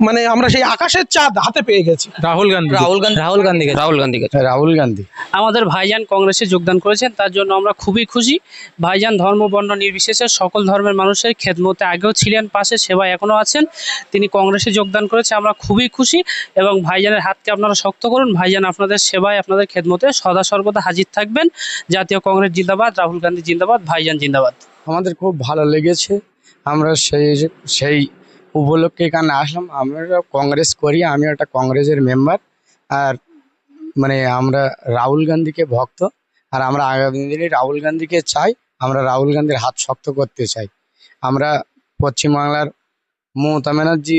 মানে আমরা সেই আকাশের চাঁদ হাতে পেয়ে গেছি। রাহুল গান্ধী আমাদের ভাইজান কংগ্রেসে যোগদান করেছেন, তার জন্য আমরা খুবই খুশি। ভাইজান ধর্ম বর্ণ নির্বিশেষে সকল ধর্মের মানুষের খেদমতে আগেও ছিলেন, পাশে সেবায় এখনো আছেন। তিনি কংগ্রেসে যোগদান করেছে, আমরা খুবই খুশি। এবং ভাইজানের হাতকে আপনারা শক্ত করুন। ভাইজান আপনাদের সেবায়, আপনাদের খেদমতে সদা সর্বদা হাজির থাকবেন। জাতীয় কংগ্রেস জিন্দাবাদ, রাহুল গান্ধী জিন্দাবাদ, ভাইজান জিন্দাবাদ। আমাদের খুব ভালো লেগেছে, আমরা সেই উপলক্ষে এখানে আসলাম। আমরা কংগ্রেস করি, আমি একটা কংগ্রেসের মেম্বার। আর মানে আমরা রাহুল গান্ধীকে ভক্ত, আর আমরা আগামী দিনে রাহুল গান্ধীকে চাই। আমরা রাহুল গান্ধীর হাত শক্ত করতে চাই। আমরা পশ্চিমবাংলার মমতা ব্যানার্জি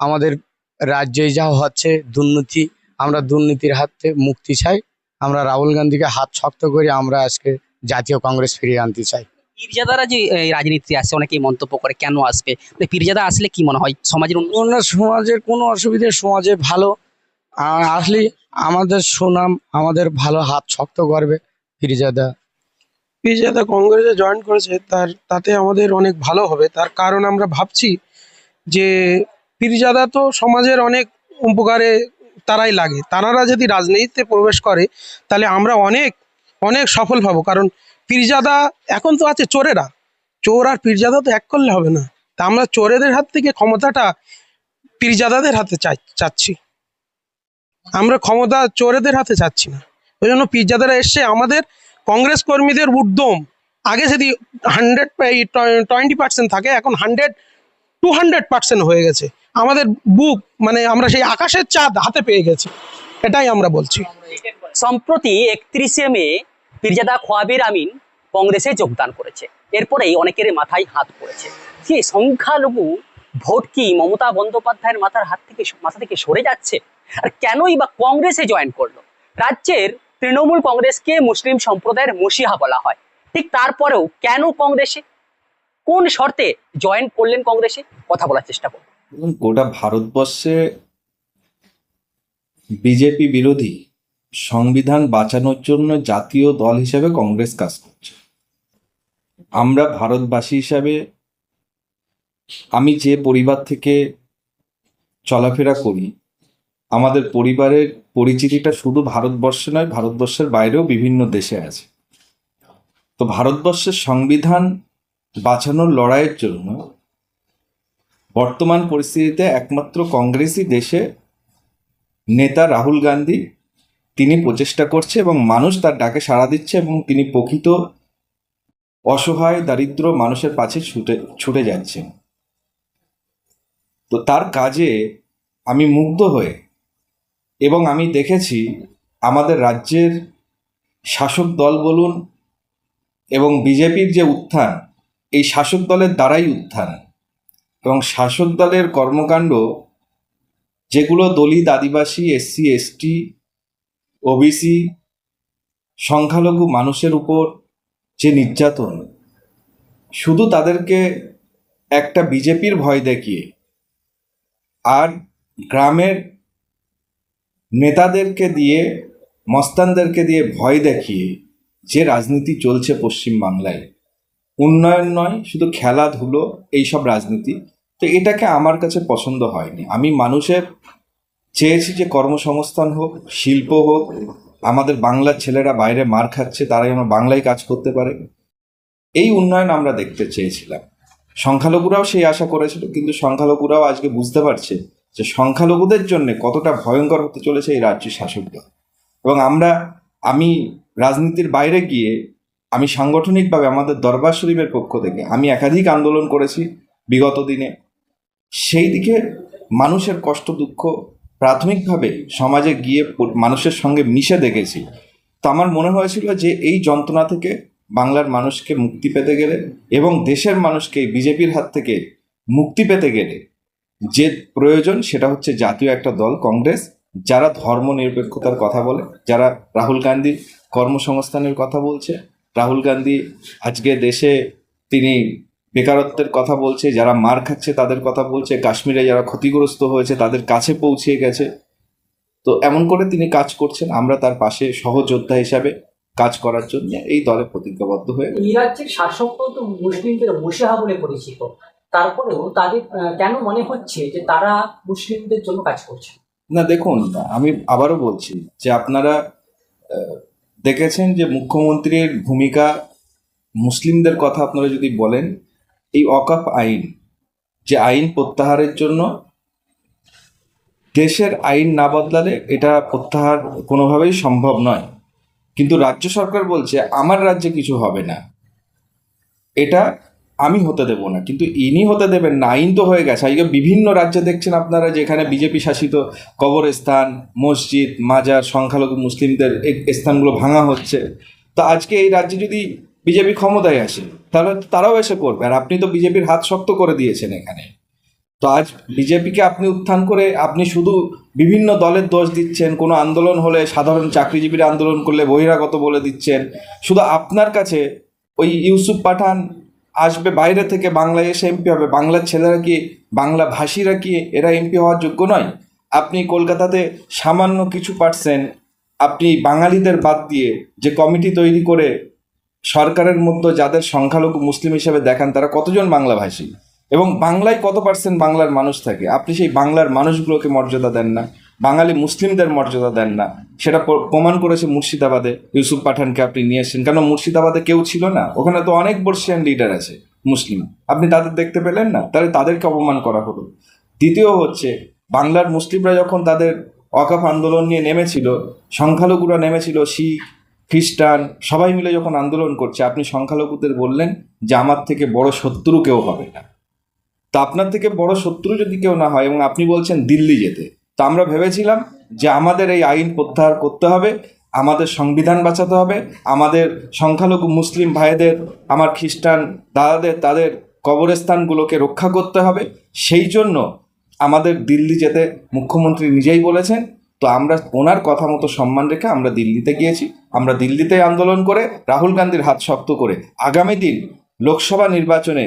আমাদের রাজ্যে যা হচ্ছে দুর্নীতি, আমরা দুর্নীতির হাত থেকে মুক্তি চাই। আমরা রাহুল গান্ধীকে হাত শক্ত করে আমরা আজকে জাতীয় কংগ্রেস ফিরিয়ে আনতে চাই। পীরজাদারা যে এই রাজনীতি আসছে, অনেকেই মন্তব্য করে কেন আসবে, পীরজাদা আসলে কি মনে হয় সমাজের সমাজের কোনো অসুবিধে, সমাজে ভালো আসলে আমাদের সুনাম, আমাদের ভালো হাত শক্ত করবে ফিরিজাদা। পিজাদা কংগ্রেসে জয়েন করেছে, তাতে আমাদের অনেক ভালো হবে। তার কারণ আমরা ভাবছি যে পীরজাদা তো সমাজের অনেক উপকারে তারাই লাগে। তারা যদি রাজনীতিতে প্রবেশ করে তাহলে আমরা অনেক অনেক সফল হব। কারণ পীরজাদা এখন তো আছে চোরেরা, চোর আর পীরজাদা তো এক করলে হবে না। তা আমরা চোরেদের হাত থেকে ক্ষমতাটা পীরজাদাদের হাতে চাচ্ছি। আমরা ক্ষমতা চোরেদের হাতে চাচ্ছি না। ওই জন্য পীরজাদারা এসছে আমাদের কংগ্রেস কর্মীদের উদ্যম। আগে যদি 120% থাকে, এখন 200% হয়ে গেছে। আমাদের বুক মানে আমরা সেই আকাশের চাঁদ হাতে পেয়ে গেছি, এটাই আমরা বলছি। সম্প্রতি 31শে মে পীরজাদা খোয়াবির আমিন কংগ্রেসে যোগদান করেছে। এরপরেই অনেকের মাথায় হাত পড়েছে। সেই সংখ্যালঘু ভোট কি মমতা বন্দ্যোপাধ্যায়ের মাথা থেকে সরে যাচ্ছে? আর কেনই বা কংগ্রেসে জয়েন করলো? রাজ্যের তৃণমূল কংগ্রেসকে মুসলিম সম্প্রদায়ের মসিহা বলা হয়, ঠিক তারপরেও কেন কংগ্রেসে, কোন শর্তে জয়েন করলেন কংগ্রেসে, কথা বলার চেষ্টা করব। গোটা ভারতবর্ষে বিজেপি বিরোধী সংবিধান বাঁচানোর জন্য জাতীয় দল হিসেবে কংগ্রেস কাজ করছে। আমরা ভারতবাসী হিসাবে, আমি যে পরিবার থেকে চলাফেরা করি, আমাদের পরিবারের পরিচিতিটা শুধু ভারতবর্ষে নয়, ভারতবর্ষের বাইরেও বিভিন্ন দেশে আছে। তো ভারতবর্ষের সংবিধান বাঁচানোর লড়াইয়ের জন্য বর্তমান পরিস্থিতিতে একমাত্র কংগ্রেসই দেশে নেতা রাহুল গান্ধী, তিনি প্রচেষ্টা করছে এবং মানুষ তার ডাকে সাড়া দিচ্ছে এবং তিনি প্রকৃত অসহায় দারিদ্র মানুষের পাশে ছুটে যাচ্ছেন। তো তার কাজে আমি মুগ্ধ হয়ে, এবং আমি দেখেছি আমাদের রাজ্যের শাসক দল বলুন এবং বিজেপির যে উত্থান, এই শাসক দলের দ্বারাই উত্থান। এবং শাসক দলের কর্মকাণ্ড, যেগুলো দলিত, আদিবাসী, এসসি, এসটি, ওবিসি, সংখ্যালঘু মানুষের উপর যে নির্যাতন, শুধু তাদেরকে একটা বিজেপির ভয় দেখিয়ে আর গ্রামের নেতাদেরকে দিয়ে, মস্তানদেরকে দিয়ে ভয় দেখিয়ে যে রাজনীতি চলছে পশ্চিমবাংলায়, উন্নয়ন নয়, শুধু খেলাধুলো, এইসব রাজনীতি। তো এটাকে আমার কাছে পছন্দ হয়নি। আমি মানুষের চেয়েছি যে কর্মসংস্থান হোক, শিল্প হোক, আমাদের বাংলার ছেলেরা বাইরে মার খাচ্ছে, তারা যেন বাংলায় কাজ করতে পারে, এই উন্নয়ন আমরা দেখতে চেয়েছিলাম। সংখ্যালঘুরাও সেই আশা করেছিল, কিন্তু সংখ্যালঘুরাও আজকে বুঝতে পারছে যে সংখ্যালঘুদের জন্য কতটা ভয়ঙ্কর হতে চলেছে এই রাজ্যের শাসক দল। এবং আমি রাজনীতির বাইরে গিয়ে, আমি সাংগঠনিকভাবে আমাদের দরবার শরীফের পক্ষ থেকে আমি একাধিক আন্দোলন করেছি বিগত দিনে। সেই দিকে মানুষের কষ্ট দুঃখ প্রাথমিকভাবে সমাজে গিয়ে মানুষের সঙ্গে মিশে দেখেছি। তো আমার মনে হয়েছিল যে এই যন্ত্রণা থেকে বাংলার মানুষকে মুক্তি পেতে গেলে এবং দেশের মানুষকে বিজেপির হাত থেকে মুক্তি পেতে গেলে যে প্রয়োজন, সেটা হচ্ছে জাতীয় একটা দল কংগ্রেস, যারা ধর্ম নিরপেক্ষতার কথা বলে, যারা রাহুল গান্ধী কর্মসংস্থানের কথা বলছে, রাহুল গান্ধী আজকে দেশে তিনি বেকারত্বের কথা বলছে, যারা মার খাচ্ছে তাদের কথা বলছে, কাশ্মীরে যারা ক্ষতিগ্রস্ত হয়েছে তাদের কাছে পৌঁছে গেছে। তো এমন করে তিনি কাজ করছেন, আমরা তার পাশে সহযোদ্ধা হিসাবে কাজ করার জন্য এই দলে প্রতিজ্ঞাবদ্ধ হয়ে। এই রাজ্যের শাসক তো মুসলিমদের মসিহা বলে পরিচিত, তারপরেও তাদের কেন মনে হচ্ছে যে তারা মুসলিমদের জন্য কাজ করছে? না দেখুন, আমি আবারও বলছি যে আপনারা দেখেছেন যে মুখ্যমন্ত্রীর ভূমিকা, মুসলিমদের কথা আপনারা যদি বলেন, এই ওয়াকফ আইন, যে আইন প্রত্যাহারের জন্য দেশের আইন না বদলালে এটা প্রত্যাহার কোনোভাবেই সম্ভব নয়, কিন্তু রাজ্য সরকার বলছে আমার রাজ্যে কিছু হবে না, এটা আমি হতে দেব না। কিন্তু ইনি হতে দেবেন না, আইন তো হয়ে গেছে। আজকে বিভিন্ন রাজ্যে দেখছেন আপনারা যেখানে বিজেপি শাসিত কবরস্থান, মসজিদ, মাজার, সংখ্যালঘু মুসলিমদের এই স্থানগুলো ভাঙা হচ্ছে। তো আজকে এই রাজ্যে যদি বিজেপি ক্ষমতায় আসে তাহলে তারাও এসে করবে, আর আপনি তো বিজেপির হাত শক্ত করে দিয়েছেন এখানে। তো আজ বিজেপিকে আপনি উত্থান করে আপনি শুধু বিভিন্ন দলের দোষ দিচ্ছেন, কোনো আন্দোলন হলে সাধারণ চাকরিজীবীরা আন্দোলন করলে বহিরাগত বলে দিচ্ছেন। শুধু আপনার কাছে ওই ইউসুফ পাঠান আসবে বাইরে থেকে, বাংলায় এসে এমপি হবে। বাংলার ছেলেরা কি, বাংলা ভাষীরা কি এরা এমপি হওয়ার যোগ্য নয়? আপনি কলকাতাতে সামান্য কিছু পার্সেন্ট আপনি বাঙালিদের বাদ দিয়ে যে কমিটি তৈরি করে সরকারের মধ্যে যাদের সংখ্যালঘু মুসলিম হিসেবে দেখান, তারা কতজন বাংলাভাষী এবং বাংলায় কত পার্সেন্ট বাংলার মানুষ থাকে? আপনি সেই বাংলার মানুষগুলোকে মর্যাদা দেন না, বাঙালি মুসলিমদের মর্যাদা দেন না। সেটা প্রমাণ করেছে মুর্শিদাবাদে ইউসুফ পাঠানকে আপনি নিয়ে এসেছেন। কেন মুর্শিদাবাদে কেউ ছিল না? ওখানে তো অনেক বর্ষিয়ান লিডার আছে মুসলিম, আপনি তাদের দেখতে পেলেন না? তাহলে তাদেরকে অপমান করা হলো। দ্বিতীয় হচ্ছে, বাংলার মুসলিমরা যখন তাদের ওয়াকফ আন্দোলন নিয়ে নেমেছিল, সংখ্যালঘুরা নেমেছিল, শিখ, খ্রিস্টান সবাই মিলে যখন আন্দোলন করছে, আপনি সংখ্যালঘুদের বললেন যে আমার থেকে বড় শত্রু কেউ হবে না। তো আপনার থেকে বড় শত্রু যদি কেউ না হয় এবং আপনি বলছেন দিল্লি যেতে, তো আমরা ভেবেছিলাম যে আমাদের এই আইন প্রত্যাহার করতে হবে, আমাদের সংবিধান বাঁচাতে হবে, আমাদের সংখ্যালঘু মুসলিম ভাইদের, আমার খ্রিস্টান দাদাদের তাদের কবরস্থানগুলোকে রক্ষা করতে হবে। সেই জন্য আমাদের দিল্লি যেতে মুখ্যমন্ত্রী নিজেই বলেছেন। তো আমরা ওনার কথা মতো সম্মান রেখে আমরা দিল্লিতে গিয়েছি। আমরা দিল্লিতে আন্দোলন করে রাহুল গান্ধীর হাত শক্ত করে আগামী দিন লোকসভা নির্বাচনে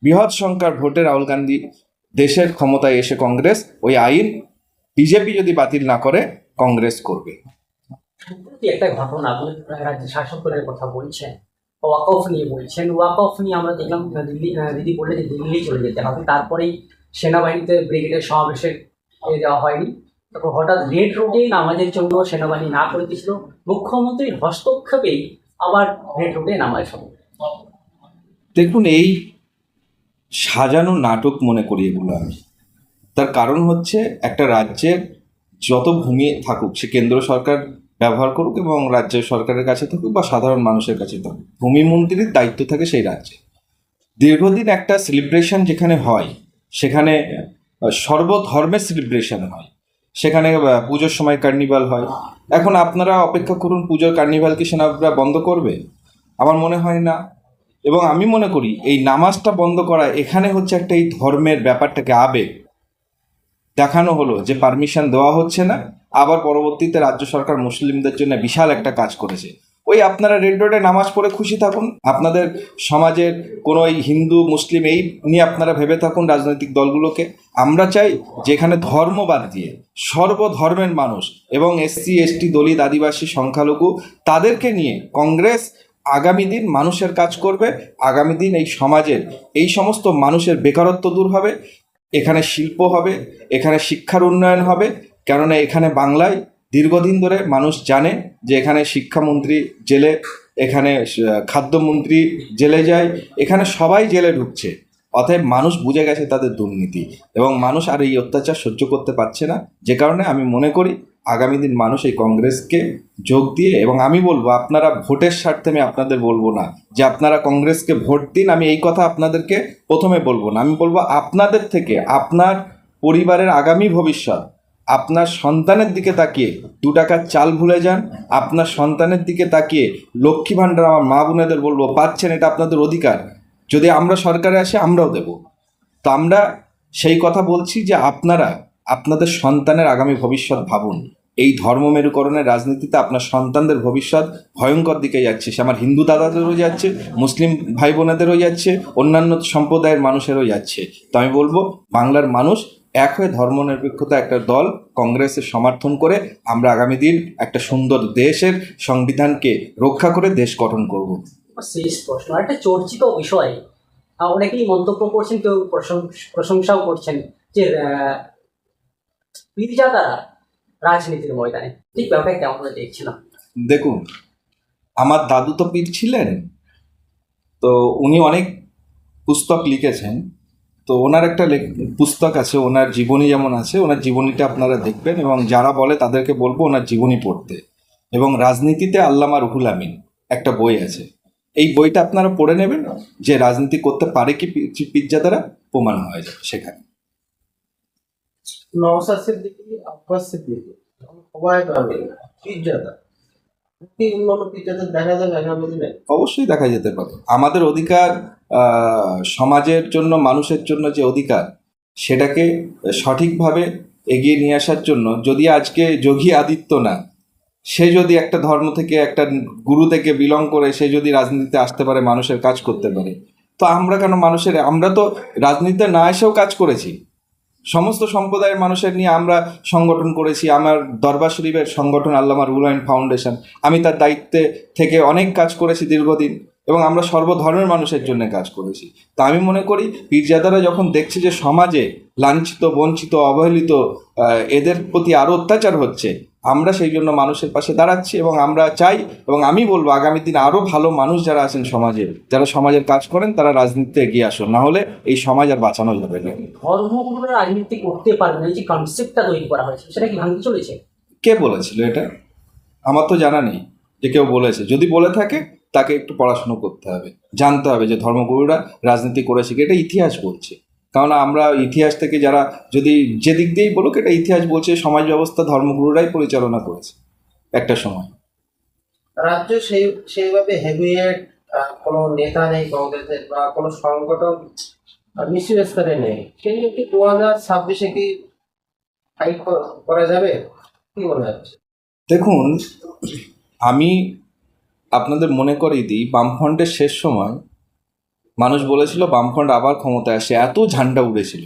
বৃহৎ সংখ্যার ভোটে রাহুল গান্ধী দেশের ক্ষমতায় এসে কংগ্রেস ওই আইন বিজেপি যদি বাতিল না করে কংগ্রেস করবে। সম্প্রতি একটা ঘটনা, আপনি রাজ্যের শাসক দলের কথা বলছেন, ওয়াকফ নিয়ে বলছেন। ওয়াকফ নিয়ে আমরা দেখলাম দিদি বললেন যে দিল্লি চলে যেতে হবে, তারপরেই সেনাবাহিনীতে ব্রিগেডের সমাবেশে যাওয়া হয়নি। তারপর হঠাৎ রেড রোডে নামাজের জন্য সেনাবাহিনী না করে দিয়েছিল, মুখ্যমন্ত্রীর হস্তক্ষেপেই আবার রেড রোডে নামাজ হবে। দেখুন, এই সাজানো নাটক মনে করি এগুলো আমি। তার কারণ হচ্ছে, একটা রাজ্যের যত ভূমি থাকুক, সে কেন্দ্র সরকার ব্যবহার করুক এবং রাজ্য সরকারের কাছে থাকুক বা সাধারণ মানুষের কাছে থাকুক, ভূমি মন্ত্রীর দায়িত্ব থাকে সেই রাজ্যে। দীর্ঘদিন একটা সেলিব্রেশন যেখানে হয়, সেখানে সর্বধর্মের সেলিব্রেশন হয়, সেখানে পুজোর সময় কার্নিভাল হয়। এখন আপনারা অপেক্ষা করুন, পুজোর কার্নিভালকে সেনারা বন্ধ করবে? আমার মনে হয় না। এবং আমি মনে করি এই নামাজটা বন্ধ করা এখানে হচ্ছে একটা এই ধর্মের ব্যাপারটাকে আবেগ দেখানো হলো, যে পারমিশন দেওয়া হচ্ছে না। আবার পরবর্তীতে রাজ্য সরকার মুসলিমদের জন্য বিশাল একটা কাজ করেছে। ওই আপনারা রেড রোডে নামাজ পড়ে খুশি থাকুন, আপনাদের সমাজের কোনো এই হিন্দু মুসলিম এই নিয়ে আপনারা ভেবে থাকুন রাজনৈতিক দলগুলোকে। আমরা চাই যেখানে ধর্ম বাদ দিয়ে সর্বধর্মের মানুষ এবং এসসি এসটি দলিত আদিবাসী সংখ্যালঘু তাদেরকে নিয়ে কংগ্রেস আগামী দিন মানুষের কাজ করবে। আগামী দিন এই সমাজের এই সমস্ত মানুষের বেকারত্ব দূর হবে, এখানে শিল্প হবে, এখানে শিক্ষার উন্নয়ন হবে। কেননা এখানে বাংলায় দীর্ঘদিন ধরে মানুষ জানে যে এখানে শিক্ষামন্ত্রী জেলে, এখানে খাদ্যমন্ত্রী জেলে যায়, এখানে সবাই জেলে ঢুকছে। অতএব মানুষ বুঝে গেছে তাদের দুর্নীতি এবং মানুষ আর এই অত্যাচার সহ্য করতে পারছে না। যে কারণে আমি মনে করি আগামী দিন মানুষ এই কংগ্রেসকে যোগ দিয়ে, এবং আমি বলবো আপনারা ভোটের স্বার্থে, আমি আপনাদের বলবো না যে আপনারা কংগ্রেসকে ভোট দিন, আমি এই কথা আপনাদেরকে প্রথমে বলবো না। আমি বলবো আপনাদের থেকে আপনার পরিবারের আগামী ভবিষ্যৎ, আপনার সন্তানের দিকে তাকিয়ে 2 টাকার চাল ভুলে যান। আপনার সন্তানের দিকে তাকিয়ে লক্ষ্মী ভাণ্ডার, আমার মা বোনেদের বলবো পাচ্ছেন, এটা আপনাদের অধিকার। যদি আমরা সরকারে আসি আমরাও দেব। তো আমরা সেই কথা বলছি যে আপনারা আপনাদের সন্তানের আগামী ভবিষ্যৎ ভাবুন। এই ধর্ম মেরুকরণের রাজনীতিতে আপনার সন্তানদের ভবিষ্যৎ ভয়ঙ্কর দিকে যাচ্ছে। সে আমার হিন্দু দাদাদেরও যাচ্ছে, মুসলিম ভাই বোনেদেরও যাচ্ছে, অন্যান্য সম্প্রদায়ের মানুষেরও যাচ্ছে। তো আমি বলবো বাংলার মানুষ এক হয়ে ধর্মনিরপেক্ষতা একটা দল কংগ্রেসের সমর্থন করে আমরা আগামী দিন একটা সুন্দর দেশের সংবিধানকে রক্ষা করে দেশ গঠন করব। শেষ প্রশ্ন, একটা চর্চিত বিষয়, অনেকেই মন্তব্য করছেন, কেউ প্রশংসাও করছেন যে পীরজাদারা রাজনীতির ময়দানে, ঠিক ব্যাপারটা কেমন করে দেখছিলাম। দেখুন, আমার দাদু তো পীর ছিলেন, তো উনি অনেক পুস্তক লিখেছেন। তো ওনার একটা পুস্তক আছে, ওনার জীবনী যেমন আছে, ওনার জীবনীটা আপনারা দেখবেন, এবং যারা বলে তাদেরকে বলবো ওনার জীবনী পড়তে। এবং রাজনীতিতে আল্লামা রুহুল আমিন একটা বই আছে, এই বইটা আপনারা পড়ে নেবেন, যে রাজনীতি করতে পারে কি পীরজাদারা, প্রমাণ হয়ে যাবে সেখানে। নওশাদ সিদ্দিকী, আব্বাস সিদ্দিকী, ওবায়দ আমিন, পীরজাদা, কি অন্যান্য পীরজাদা দেখা যাবে আগামী দিনে? অবশ্যই দেখা যেতে পারে। আমাদের অধিকার, সমাজের জন্য, মানুষের জন্য যে অধিকার, সেটাকে সঠিকভাবে এগিয়ে নিয়ে আসার জন্য, যদি আজকে যোগী আদিত্যনাথ, সে যদি একটা ধর্ম থেকে, একটা গুরু থেকে বিলং করে সে যদি রাজনীতিতে আসতে পারে, মানুষের কাজ করতে পারে, তো আমরা কেন আমরা তো রাজনীতিতে না এসেও কাজ করেছি। সমস্ত সম্প্রদায়ের মানুষের নিয়ে আমরা সংগঠন করেছি। আমার দরবার শরীফের সংগঠন আল্লামা রুহুল আমিন ফাউন্ডেশন, আমি তার দায়িত্বে থেকে অনেক কাজ করেছি দীর্ঘদিন, এবং আমরা সর্বধর্মের মানুষের জন্য কাজ করেছি। তা আমি মনে করি পীরজাদারা যখন দেখছে যে সমাজে লাঞ্ছিত, বঞ্চিত, অবহেলিত এদের প্রতি আরও অত্যাচার হচ্ছে, আমরা সেই জন্য মানুষের পাশে দাঁড়াচ্ছি। এবং আমরা চাই, এবং আমি বলবো আগামী দিনে আরও ভালো মানুষ যারা আছেন সমাজে, যারা সমাজের কাজ করেন, তারা রাজনীতিতে এগিয়ে আসুন, না হলে এই সমাজ আর বাঁচানো যাবে না। ধর্মগুলোরা রাজনীতি করতে পারবে না, এই যে কনসেপ্টটা তৈরি করা হয়েছে, সেটা কি ভাঙতে চলেছে? কে বলেছিল এটা? আমার তো জানা নেই যে কেউ বলেছে। যদি বলে থাকে তাকে একটু পড়াশুনো করতে হবে, জানতে হবে যে ধর্মগুরুরা রাজনীতি করেছে কি, এটা ইতিহাস বলছে। কারণ আমরা ইতিহাস থেকে যারা যদি যে দিক দিয়েই বলুক, এটা ইতিহাস বলছে সমাজ ব্যবস্থা ধর্মগুরুরাই পরিচালনা করেছে একটা সময়। রাজ্য সেইভাবে হেভিওয়েট কোনো নেতা নেই কংগ্রেসের, বা কোনো সংগঠন মিশ্র স্তরে নেই। সেই কি 2026-এ কি ফাইট করা যাবে, কি মনে হচ্ছে? দেখুন, আমি আপনাদের মনে করিয়ে দিই, বামফ্রন্টের শেষ সময় মানুষ বলেছিল বামফ্রন্ট আবার ক্ষমতায় আসে, এত ঝান্ডা উড়েছিল।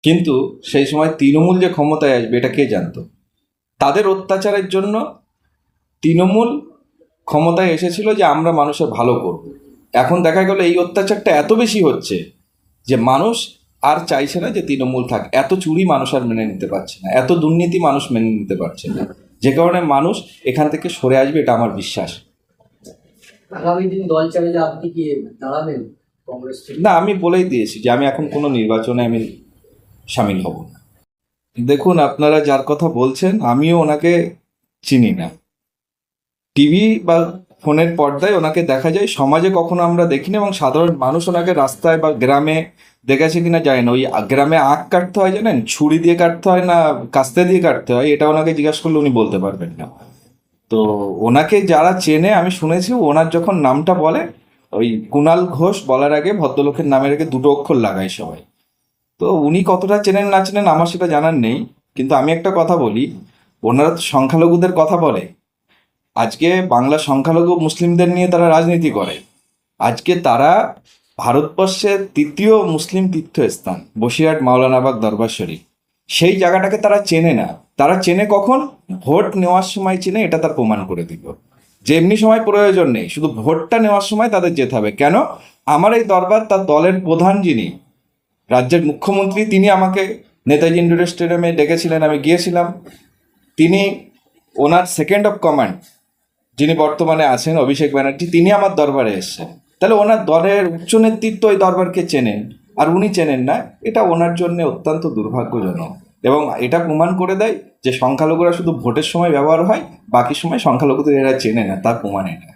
কিন্তু সেই সময় তৃণমূল যে ক্ষমতায় আসবে এটা কে জানতো? তাদের অত্যাচারের জন্য তৃণমূল ক্ষমতায় এসেছিল যে আমরা মানুষের ভালো করব। এখন দেখা গেল এই অত্যাচারটা এত বেশি হচ্ছে যে মানুষ আর চাইছে না যে তৃণমূল থাক। এত চুরি মানুষ আর মেনে নিতে পারছে না, এত দুর্নীতি মানুষ মেনে নিতে পারছে না, যে কারণে মানুষ এখান থেকে সরে আসবে, এটা আমার বিশ্বাস। আগামী দিন দল চালে যে আপনি কি দাঁড়াবেন কংগ্রেস থেকে? না, আমি বলেই দিয়েছি যে আমি এখন কোনো নির্বাচনে আমি সামিল হব না। দেখুন, আপনারা যার কথা বলছেন আমিও ওনাকে চিনি না। টিভি বা ফোনের পর্দায় ওনাকে দেখা যায়, সমাজে কখনো আমরা দেখিনি, এবং সাধারণ মানুষ ওনাকে রাস্তায় বা গ্রামে দেখেছে কিনা জানি না। ওই গ্রামে আখ কাটতে হয় জানেন, ছুরি দিয়ে কাটতে হয় না কাস্তে দিয়ে কাটতে হয়, এটা ওনাকে জিজ্ঞাসা করলে উনি বলতে পারবেন না। তো ওনাকে যারা চেনে, আমি শুনেছি ওনার যখন নামটা বলে, ওই কুণাল ঘোষ বলার আগে ভদ্রলোকের নামের আগে দুটো অক্ষর লাগায় সবাই। তো উনি কতটা চেনেন না চেনেন আমার সেটা জানার নেই, কিন্তু আমি একটা কথা বলি, ওনারা তো সংখ্যালঘুদের কথা বলে। আজকে বাংলা সংখ্যালঘু মুসলিমদের নিয়ে তারা রাজনীতি করে। আজকে তারা ভারতবর্ষের তৃতীয় মুসলিম তীর্থস্থান বসিরহাট মাওলানাবাগ দরবার শরীফ, সেই জায়গাটাকে তারা চেনে না। তারা চেনে কখন? ভোট নেওয়ার সময় চেনে, এটা তার প্রমাণ করে দিল। যে এমনি সময় প্রয়োজন নেই, শুধু ভোটটা নেওয়ার সময় তাদের যেতে হবে। কেন? আমার এই দরবার, তার দলের প্রধান যিনি রাজ্যের মুখ্যমন্ত্রী, তিনি আমাকে নেতাজি ইন্ডোর স্টেডিয়ামে ডেকেছিলেন, আমি গিয়েছিলাম। তিনি, ওনার সেকেন্ড অফ কমান্ড যিনি বর্তমানে আছেন অভিষেক ব্যানার্জি, তিনি আমার দরবারে এসেছেন। তাহলে ওনার দলের উচ্চ নেতৃত্ব এই দরবারকে চেনেন, আর উনি চেনেন না, এটা ওনার জন্য অত্যন্ত দুর্ভাগ্যজনক। এবং এটা প্রমাণ করে দেয় যে সংখ্যালঘুরা শুধু ভোটের সময় ব্যবহার হয়, বাকি সময় সংখ্যালঘুদের এরা চেনে না, তার প্রমাণ এটা।